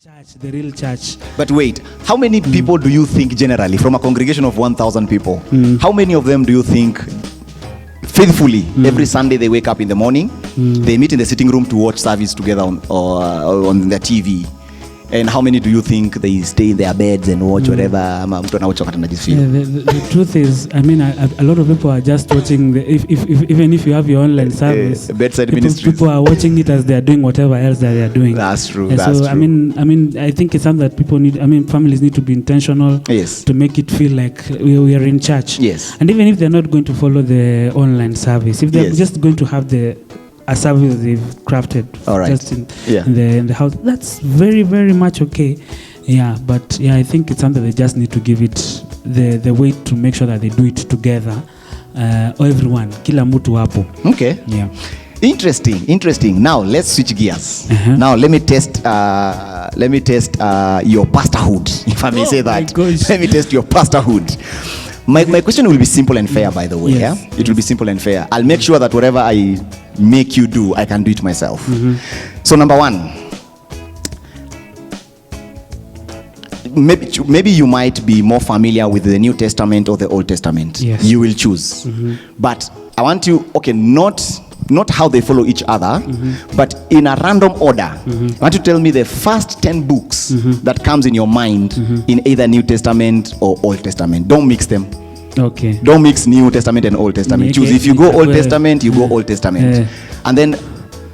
Church, the real church. But wait, how many people do you think generally, from a congregation of 1,000 people, how many of them do you think faithfully every Sunday they wake up in the morning, they meet in the sitting room to watch service together on the TV? And how many do you think they stay in their beds and watch whatever? The truth is, I mean, a lot of people are just watching, even if you have your online service, bedside ministries. People are watching it as they are doing whatever else that they are doing. That's true. And that's so, true. I mean, I think it's something that people need, families need to be intentional to make it feel like we are in church. Yes. And even if they're not going to follow the online service, if they're just going to have a service they've crafted just in the house, that's very, very much okay. Yeah, but I think it's something they just need to give it the weight to make sure that they do it together. Everyone, kila mtu hapo. Okay. Yeah. Interesting. Now let's switch gears. Now let me test your pastorhood, if I may say that. Let me test your pastorhood. My question will be simple and fair, by the way. Yes. Yeah, it will be simple and fair. I'll make sure that whatever I make you do, I can do it myself. So number one, maybe you might be more familiar with the New Testament or the Old Testament. Yes. You will choose. But I want you, not how they follow each other, but in a random order. I want you to tell me the first 10 books that comes in your mind in either New Testament or Old Testament. Don't mix them. Okay. Don't mix New Testament and Old Testament. Choose. If you go Old Testament, you go Old Testament. And then,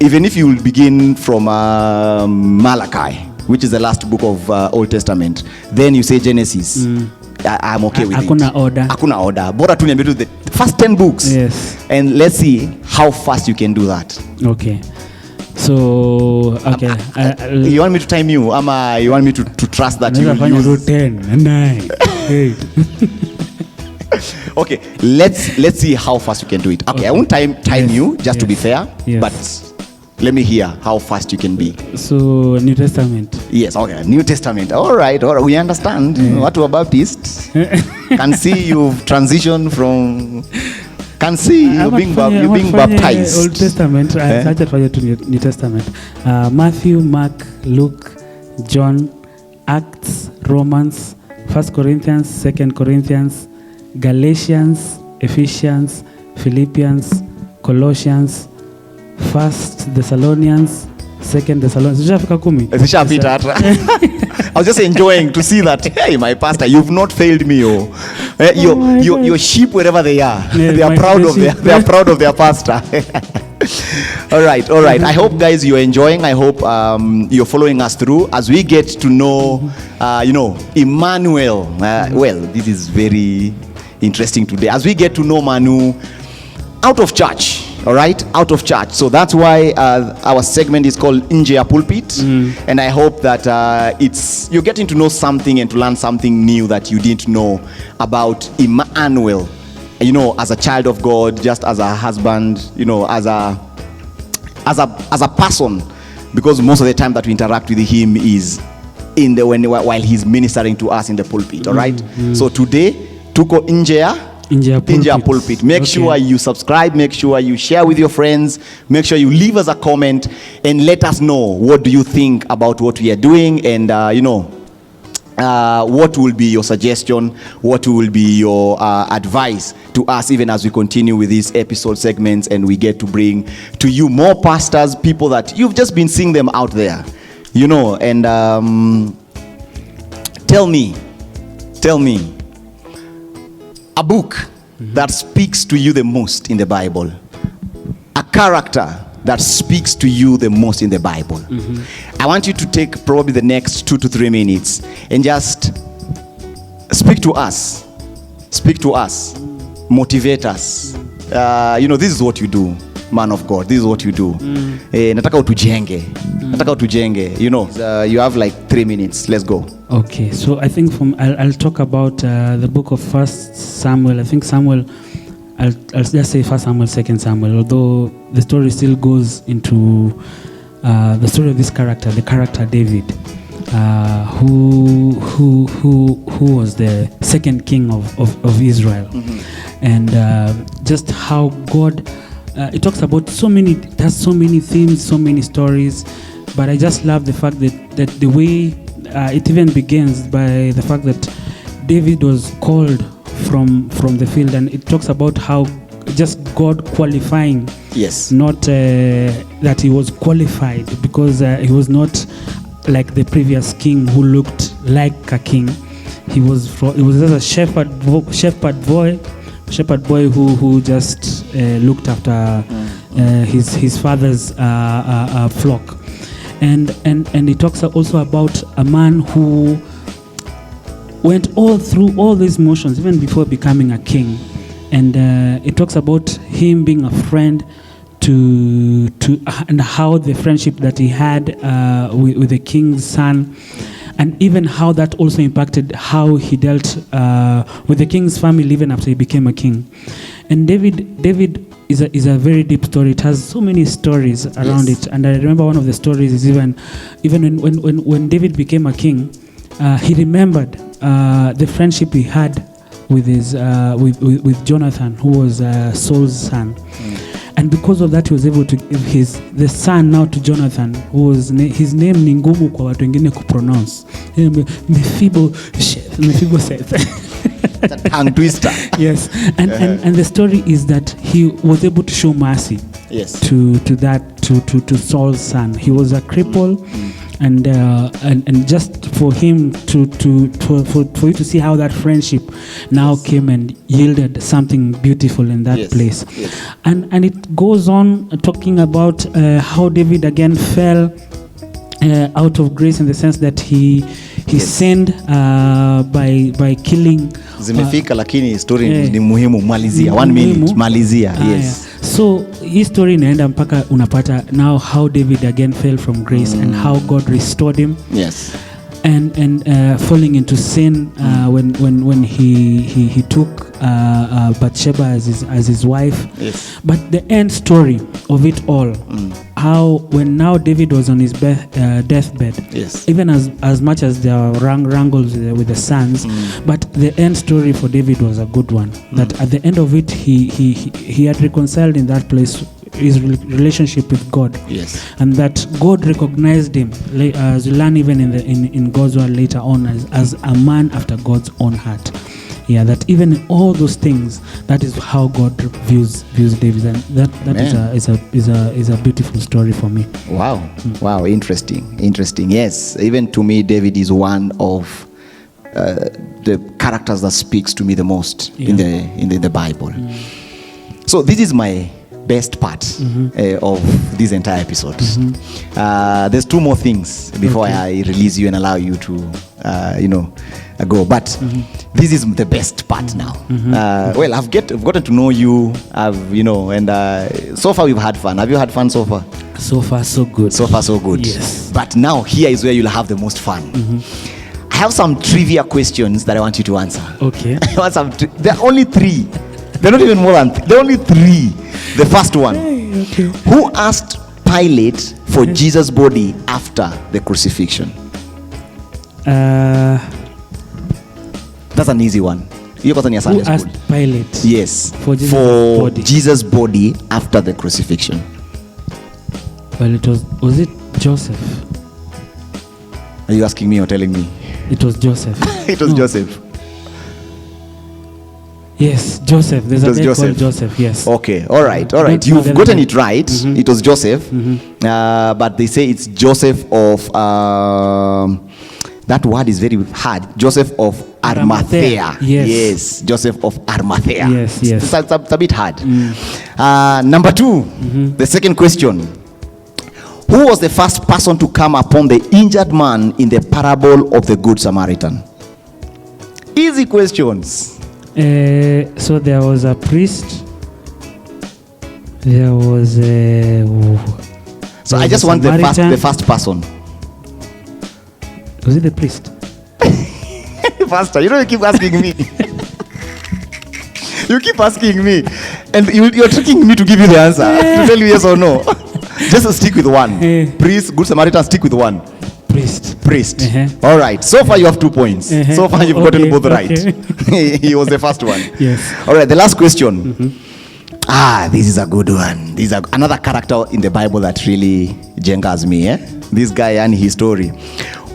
even if you will begin from Malachi, which is the last book of Old Testament, then you say Genesis. I'm okay with Hakuna it. order. Hakuna order. Bora tu niambie tu the first 10 books. Yes. And let's see how fast you can do that. Okay. So, okay. You want me to time you? You want me to trust that you will use 10, 9, 8. Okay, let's see how fast you can do it. Okay, I won't time you, just to be fair, but let me hear how fast you can be. So, New Testament. Yes, okay, New Testament. All right, we understand. What to Baptists? Can see you've transitioned from... Can see you're being baptized. Old Testament. I started for you to New Testament. Matthew, Mark, Luke, John, Acts, Romans, 1 Corinthians, 2 Corinthians, Galatians, Ephesians, Philippians, Colossians, 1 Thessalonians, 2 Thessalonians. I was just enjoying to see that. Hey, my pastor, you've not failed me. Your sheep, wherever they are, they are proud of their pastor. All right. I hope, guys, you're enjoying. I hope you're following us through as we get to know, Emmanuel. Well, this is very interesting today as we get to know Manu out of church. All right, out of church. So that's why our segment is called Nje Ya Pulpit, and I hope that you're getting to know something and to learn something new that you didn't know about Emmanuel. As a child of God, just as a husband, as a person, because most of the time that we interact with him is while he's ministering to us in the pulpit. All right. So today, tuko Nje Ya Pulpit. Make sure you subscribe, make sure you share with your friends, make sure you leave us a comment and let us know what do you think about what we are doing, and what will be your suggestion, what will be your advice to us, even as we continue with these episode segments and we get to bring to you more pastors, people that you've just been seeing them out there, and tell me a book that speaks to you the most in the Bible, a character that speaks to you the most in the Bible. I want you to take probably the next 2 to 3 minutes and just speak to us, motivate us. This is what you do, man of God. This is what you do. Nataka utujenge. You have like 3 minutes. Let's go. Okay, so I think I'll talk about the book of 1 Samuel. I think Samuel, I'll just say 1 Samuel, 2 Samuel, although the story still goes into the story of this character, the character David, who was the second king of Israel. And just how God, it talks about so many themes, so many stories, but I just love the fact that the way it even begins by the fact that David was called from the field, and it talks about how just God qualifying. Yes. Not that he was qualified, because he was not like the previous king who looked like a king. He was just a shepherd boy who just looked after his father's flock. And he talks also about a man who went through all these motions even before becoming a king. And it talks about him being a friend to and how the friendship that he had with the king's son, and even how that also impacted how he dealt with the king's family even after he became a king. And David is a very deep story. It has so many stories around it. And I remember one of the stories is even when David became a king, he remembered the friendship he had with his with Jonathan, who was Saul's son. And because of that, he was able to give the son now to Jonathan, who was his name ni ngumu kwa watu wengine kupronounce. Mephibosheth. It's a tongue twister. Yes. And the story is that he was able to show mercy. Yes. To Saul's son. He was a cripple. And just for him for you to see how that friendship now came and yielded something beautiful in that place. Yes. And it goes on talking about how David again fell out of grace, in the sense that he sinned by killing. Zimefika lakini story ni muhimu, malizia 1 minute malizia. Yes. So his story inaenda mpaka unapata now how David again fell from grace and how God restored him. Yes. And falling into sin when he took Bathsheba as his wife. Yes. But the end story of it all, how when now David was on his deathbed, yes, even as much as there were wrangles with the sons, but the end story for David was a good one. That at the end of it, he had reconciled in that place his relationship with God. Yes. And that God recognized him, as you learn even in God's word later on, as a man after God's own heart. Yeah, that even in all those things, that is how God views David, and that is a beautiful story for me. Wow, wow, interesting. Yes, even to me, David is one of the characters that speaks to me the most in the Bible. So this is my best part of this entire episode. There's 2 more things before I release you and allow you to go, but this is the best part now. Well, I've gotten to know you, and so far we've had fun. Have you had fun so far? So far so good. So far so good. Yes. But now here is where you'll have the most fun. I have some trivia questions that I want you to answer. Okay. I want there are only 3. They're not even more than there are only 3. The first one. Okay. Who asked Pilate for Jesus' body after the crucifixion? That's an easy one. Who asked Pilate? Yes. For Jesus' body after the crucifixion. Well, was it Joseph? Are you asking me or telling me? It was Joseph. It was Joseph. Yes, Joseph. There's a guy called Joseph. Yes. Okay. All right. You've gotten it right. It was Joseph. But they say it's Joseph of that word is very hard. Joseph of Arimathea. Yes. Joseph of Arimathea. Yes. It's a bit hard. Number 2, the second question. Who was the first person to come upon the injured man in the parable of the Good Samaritan? Easy questions. So there was a priest. There was a. So I just want the first person. Was it the priest? Pastor, you keep asking me. You keep asking me, and you're tricking me to give you the answer, to tell you yes or no. Just stick with one. Priest, Good Samaritan, stick with one. Priest. All right. So far you have 2 points. So far you've gotten both right. He was the first one. Yes. All right. The last question. This is a good one. This is another character in the Bible that really jengas me. This guy and his story.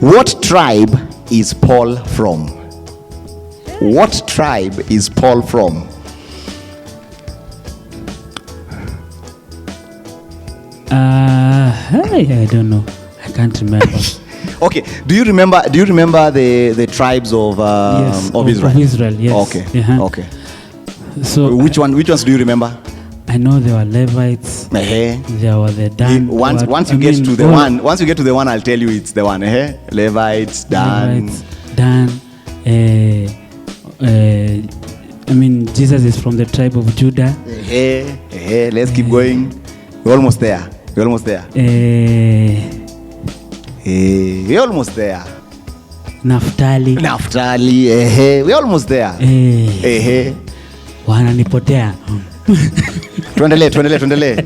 What tribe is Paul from? What tribe is Paul from? I don't know. I can't remember. Okay. Do you remember the tribes of Yes, Israel? Of Israel, yes. Okay. Uh-huh. Okay. So Which ones do you remember? I know there were Levites. There were the Dan. Once you get to the one, I'll tell you it's the one. Levites, Dan. Jesus is from the tribe of Judah. Let's keep going. We're almost there. We're almost there. Naphtali. We're almost there. Wananipotea. Tuendelee.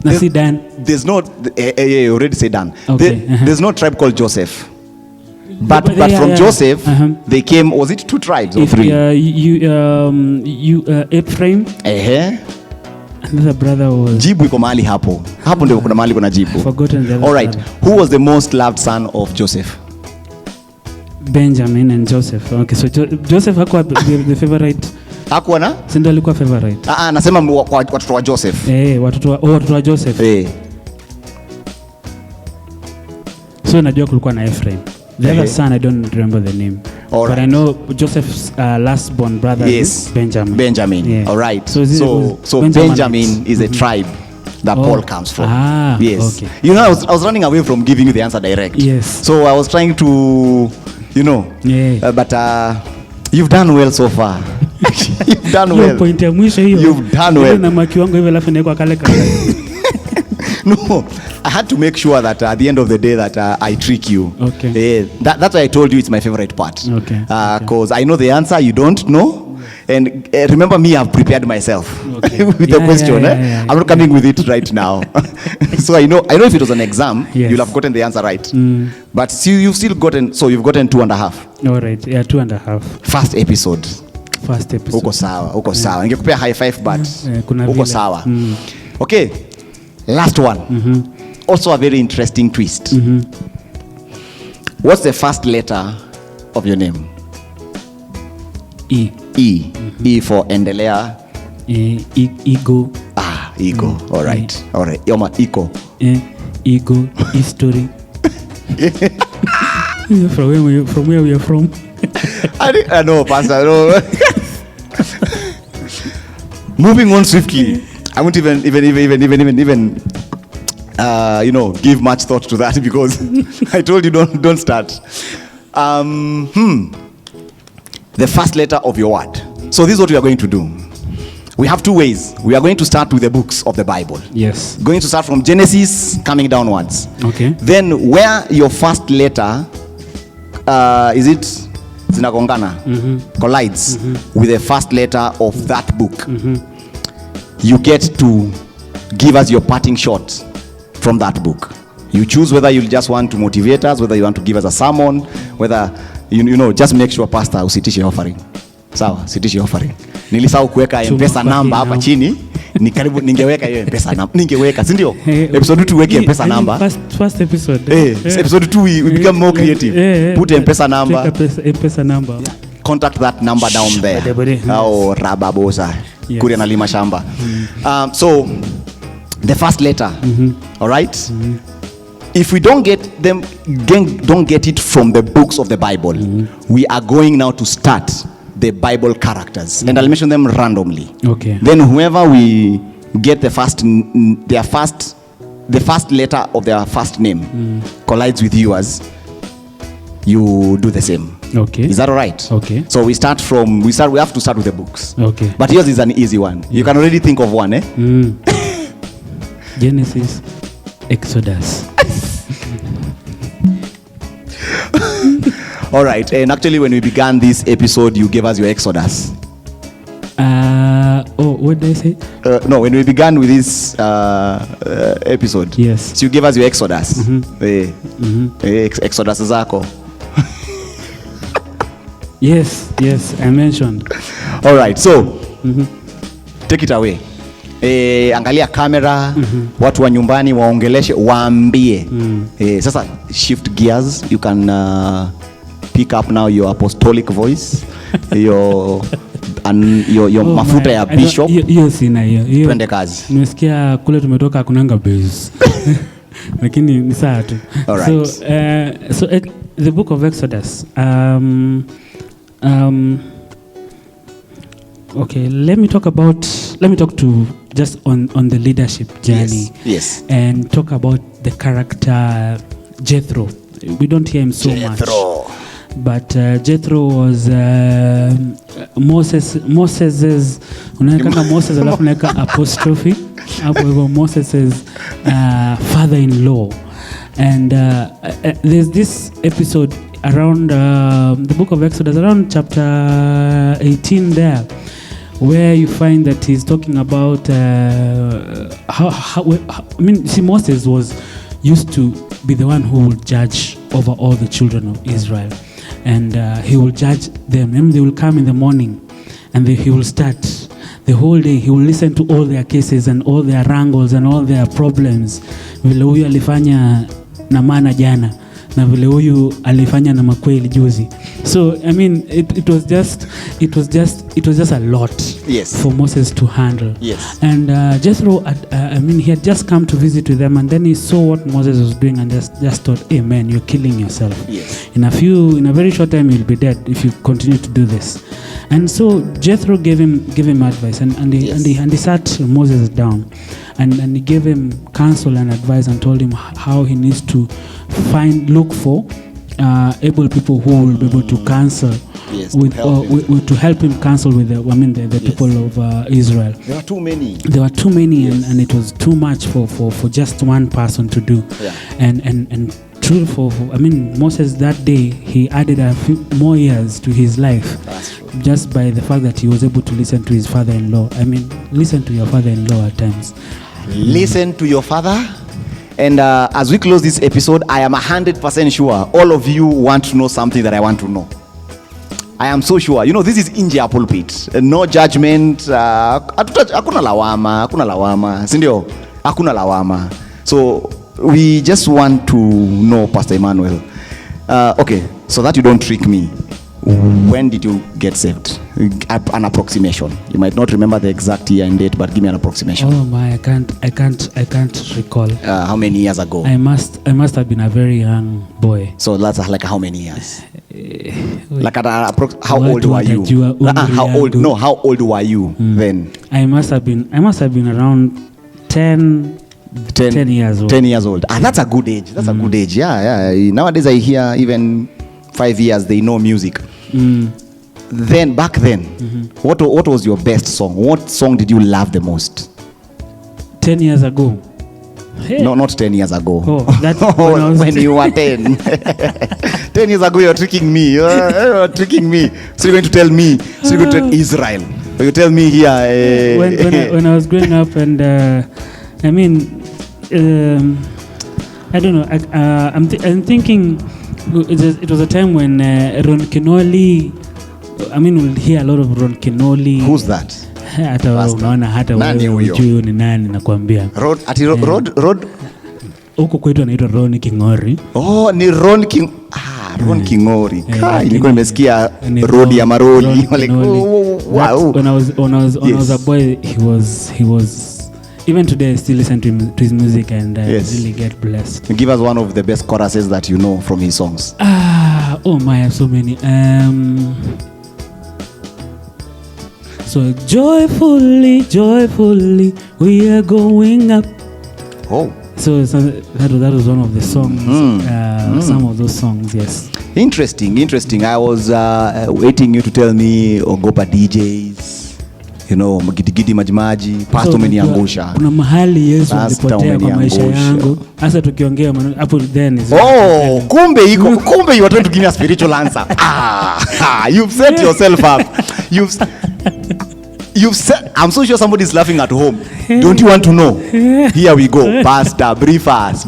Nasi Dan. There's no you already say Dan. Okay, There's no tribe called Joseph. But yeah, from yeah. Joseph, they came, was it 2 tribes or 3? Ephraim. Another brother was Jibu iko mahali hapo ndio kuna mahali kuna jibu. Forgotten the other. All right, who was the most loved son of Joseph? Benjamin and Joseph. Okay, so Joseph hakuwa the favorite. Hakuwa na? Si ndio alikuwa favorite. Nasema watoto wa Joseph. Watoto wa Joseph. So najua kulikuwa na Ephraim. The other son, I don't remember the name. All but right. I know Joseph's last born brother is Benjamin. Yeah. All right. So Benjamin is a tribe that Paul comes from. Yes. Okay. You know, I was running away from giving you the answer direct. Yes. So I was trying to, Yeah. But you've done well so far. You've done well. Point ya mwisho hiyo. You've done well. Na maki wangu hivi alafu naiko kale kale. No, I had to make sure that at the end of the day that I trick you. Okay. That's why I told you it's my favorite part. Okay. Because I know the answer, you don't know. And remember me, I've prepared myself with the question. Yeah. I'm not coming with it right now. So I know if it was an exam, Yes. you'll have gotten the answer right. But see, you've still gotten, so you've gotten 2.5. All right. Yeah, 2.5. First episode. Uko sawa. Ningekupea high five, but uko sawa. Okay. Last one. Also a very interesting twist. What's the first letter of your name? E. E for endelea. Ego. Ego. All right. Yoma, Iko. Ego. History. From where we are from. I know, Pastor. No. Moving on swiftly. I won't even give much thought to that because I told you don't start. The first letter of your word. So this is what we are going to do. We have 2 ways. We are going to start with the books of the Bible. Yes. Going to start from Genesis, coming downwards. Okay. Then where your first letter is it zinagongana, collides with the first letter of that book. You get to give us your parting shot from that book. You choose whether you just want to motivate us, whether you want to give us a sermon, whether just make sure pastor usitishe offering. Sawa, sitishe offering. Nilisahau kuweka M-Pesa number hapa chini. Ni karibu ningeweka hiyo M-Pesa number. Ningeweka, si ndio? Episode 2 weke M-Pesa number. First episode. Episode 2 we become more creative. Put M-Pesa number. M-Pesa number. Contact that number down there. Oh, rababosa. Kuria na lima shamba. So the first letter. All right? If we don't get it from the books of the Bible, we are going now to start the Bible characters, and I'll mention them randomly. Okay. Then whoever we get the first letter of their first name collides with yours, you do the same. Okay. Is that all right? Okay. So we have to start with the books. Okay. But yours is an easy one. You can already think of one, Genesis, Exodus. All right. And actually, when we began this episode, you gave us your Exodus. What did I say? No, when we began with this episode, yes. So you gave us your Exodus. Exodus zako. Yes, I mentioned. All right. So Take it away. Angalia kamera, watu wa nyumbani waongeleshe, waambie. Sasa shift gears, you can pick up now your apostolic voice, your mafuta ya bishop. Hiyo sina hiyo. Twende kazi. Nimesikia kule tumetoka kunanga base. Lakini ni sawa tu. So the book of Exodus. Okay, let me talk to just on the leadership journey. Yes. And talk about the character Jethro. We don't hear him so much. But Jethro was Moses's unaeka Moses alafu naeka apostrophe hapo hivyo Moses's father-in-law. And there's this episode around the book of Exodus, around chapter 18 there, where you find that he's talking about Moses was used to be the one who would judge over all the children of Israel, and he will judge them. And they will come in the morning, and he will start the whole day. He will listen to all their cases and all their wrangles and all their problems. Vile huyu alifanya na maana jana, na vile huyu alifanya na makweli juzi. So I mean it was just a lot, yes, for Moses to handle. Yes. And Jethro he had just come to visit with them, and then he saw what Moses was doing and just thought, hey man, you're killing yourself. Yes. In a very short time you'll be dead if you continue to do this. And so Jethro gave him advice, and he sat Moses down, and he gave him counsel and advice, and told him how he needs to look for able people who will be able to counsel, yes, to help him counsel with the people of Israel. There were too many. Yes. and it was too much for just one person to do. Yeah. And true for Moses that day, he added a few more years to his life. That's true. Just by the fact that he was able to listen to his father-in-law. Listen to your father-in-law at times. Listen to your father. And as we close this episode, I am 100% sure all of you want to know something that I want to know. I am so sure. This is Nje Ya Pulpit. No judgment. Hakuna lawama. Sindio? Hakuna lawama. So we just want to know, Pastor Emmanuel. Okay, so that you don't trick me. When did you get saved? An approximation. You might not remember the exact year and date, but give me an approximation. Oh my, I can't recall. How many years ago? I must have been a very young boy. So that's like how many years? Like at how old were you? How old were you then? I must have been around 10 years old. 10 years old. That's a good age. That's a good age. Yeah. Nowadays I hear even 5 years they know music. Then back then, what was your best song? What song did you love the most? 10 years ago. Hey. No, not 10 years ago. Oh, that's when you were 10. 10 years ago, you're tricking me. You're tricking me. So you're going to tell me. So you're going to tell Israel. You tell me here. When I was growing up, and I don't know. I'm thinking it was a time when Ron Kinoli. We'll hear a lot of Ron Kinoli. Who's that? Hata unaona hata wewe ni nani nakwambia. Road huko kwetu anaitwa Ron Kingori. Oh, ni Ron Kingori. Nilikuwa nimesikia Road ya Maroli. Wow. When I was a boy, he was even today I still listen to his music, and really get blessed. Give us one of the best choruses that you know from his songs. Oh my, I have so many. So joyfully we are going up. Oh. So that was one of the songs. Some of those songs, yes. Interesting. I was waiting you to tell me Ogopa DJs. Mgidigidi majimaji, Pastor umeniangusha. Kuna mahali Yesu alipotea kwa maisha yangu. Hasa tukiongea hapo then is. Oh, kumbe you are trying to give me a spiritual answer. You've set yourself up. You've said, I'm so sure somebody's laughing at home. Don't you want to know? Here we go. Pastor, brief us.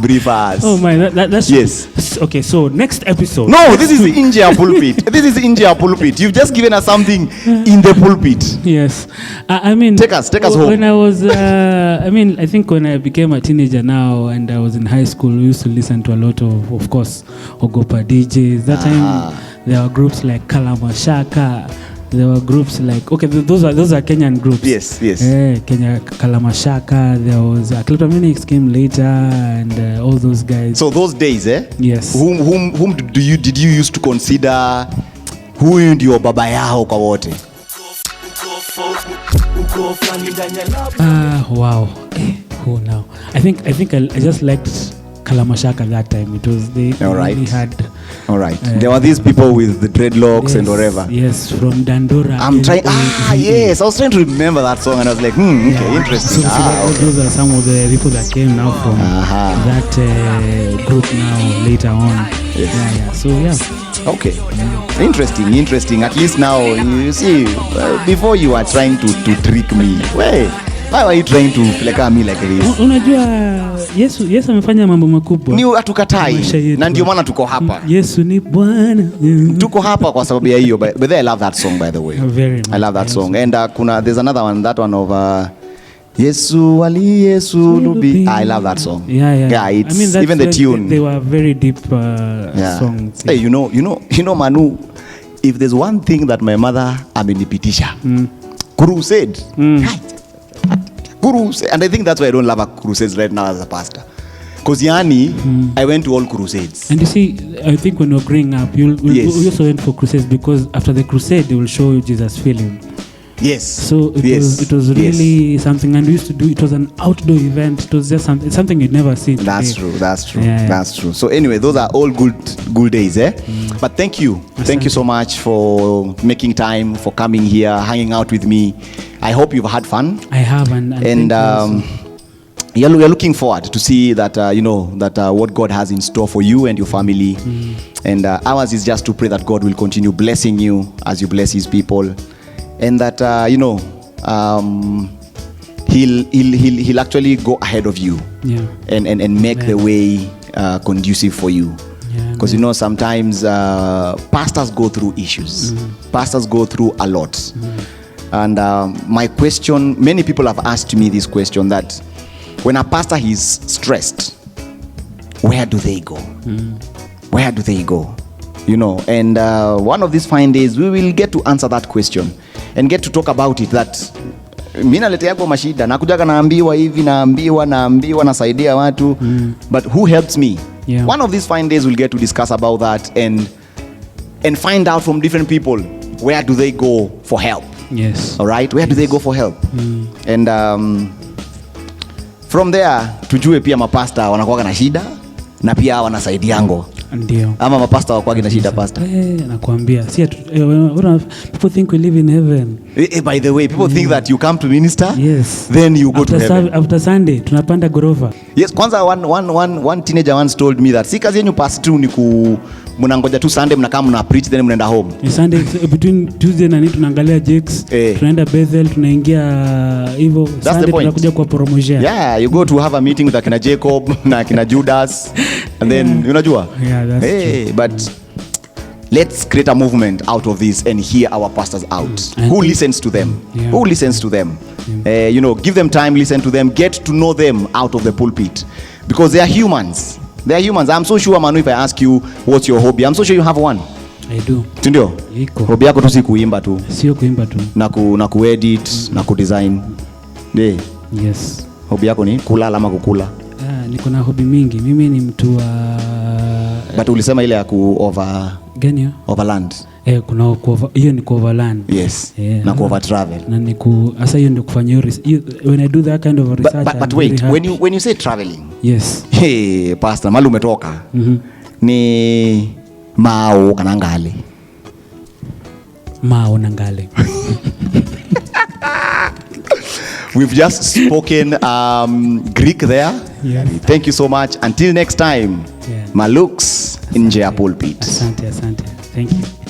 Oh my, that's yes. Okay, so next episode. No, this is Nje Ya Pulpit. This is Nje Ya Pulpit. You've just given us something in the pulpit. Yes. I mean, take us home. When I was, I think when I became a teenager now and I was in high school, we used to listen to a lot of course, Ogopa DJs. That time there were groups like Kalamashaka. There were groups like, okay, those are Kenyan groups. Yes. Kenya Kalamashaka. There was Kleptomanics came later, and all those guys. So those days, Yes. Whom did you used to consider who ndio baba yao kwa wote? Wow. Who now? I think I just liked Kalamashaka that time. It was they really had. All right. There were these people with the dreadlocks and whatever. Yes, from Dandora. I'm trying. Yes. I was trying to remember that song, and I was like, okay, interesting. So those are some of the people that came now from that group now later on. Yes. Yeah. So yeah. Okay. Interesting. At least now you see. Before you are trying to trick me. Why are you trying to like me like this? Unajua Yesu amefanya mambo makubwa. Ni hatukatai. Na ndio maana tuko hapa. Yesu ni Bwana. Tuko hapa kwa sababu ya hiyo. But I love that song, by the way. Very much. I love that song. And there's another one, that one of Yesu lubi. I love that song. Yeah. It's even the tune. They were very deep songs. Hey, you know Manu, if there's one thing that my mother amenipitisha. Crusade. Crusade. And I think that's why I don't love a crusades right now as a pastor. Because I went to all crusades. And you see, I think when you're growing up, you also went for crusades, because after the crusade, they will show you Jesus film. Yes. So it was really something, and we used to do. It was an outdoor event. It was just something you'd never see. That's true. Yeah. That's true. So anyway, those are all good days, But thank you so much for making time, for coming here, hanging out with me. I hope you've had fun. I have, and you're looking forward to see that what God has in store for you and your family. And ours is just to pray that God will continue blessing you as you bless His people. And that he'll actually go ahead of you, and make the way conducive for you, because sometimes pastors go through issues. Pastors go through a lot. And my question, many people have asked me this question, that when a pastor is stressed, where do they go? Where do they go? And one of these fine days we will get to answer that question and get to talk about it, that mimi naletea yako mashida, nakujaga naambiwa hivi, naambiwa nasaidia watu, but who helps me? One of these fine days we'll get to discuss about that and find out from different people, where do they go for help? Yes. All right, where do they go for help? And from there tujue pia mapasta wanakuwa na shida na pia wanasaidiango. Ndio. Ama mapasta wakwagi na shida, pastor. Nakwambia. People think we live in heaven. By the way, people think that you come to minister, yes, then you go to heaven. After Sunday tunapanda gorofa. Yes, kwanza one teenager once told me that si kazi yenu pastor ni mnangoja tu Sunday mnakaa mna preach then mnaenda home. Sunday between Tuesday na tunaangalia Jakes, tunaenda Bethel, tunaingia hivyo. Sunday tunakuja kwa promotion. Yeah, you go to have a meeting with akina Jacob na akina Judas, and then unajua. Yeah, that's true. But let's create a movement out of this and hear our pastors out. Who listens to them? Who listens to them? Give them time, listen to them, get to know them out of the pulpit, because they are humans. They are humans. I'm so sure, Manu, if I ask you what's your hobby, I'm so sure you have one. I do. Ndio? Iko. Hobby yako tu si kuimba tu. Sio kuimba tu. Na kuedit, na kudesign. Yes. Hobby yako ni kulala ama kukula? Niko na hobby mingi. Mimi ni mtu wa but ulisema ile ya gani? Overland. Kuna hiyo ni overland. Yes. Na over travel. Na asa hiyo ndio kufanya when I do that kind of research. But wait, when you say traveling. Yes. Hey, pastor, Malu umetoka. Ni Mao kanangale. Mao nangale. We've just spoken Greek there. Yeah. Thank you so much. Until next time. Maluks Nje Ya Pulpit. Asante. Thank you.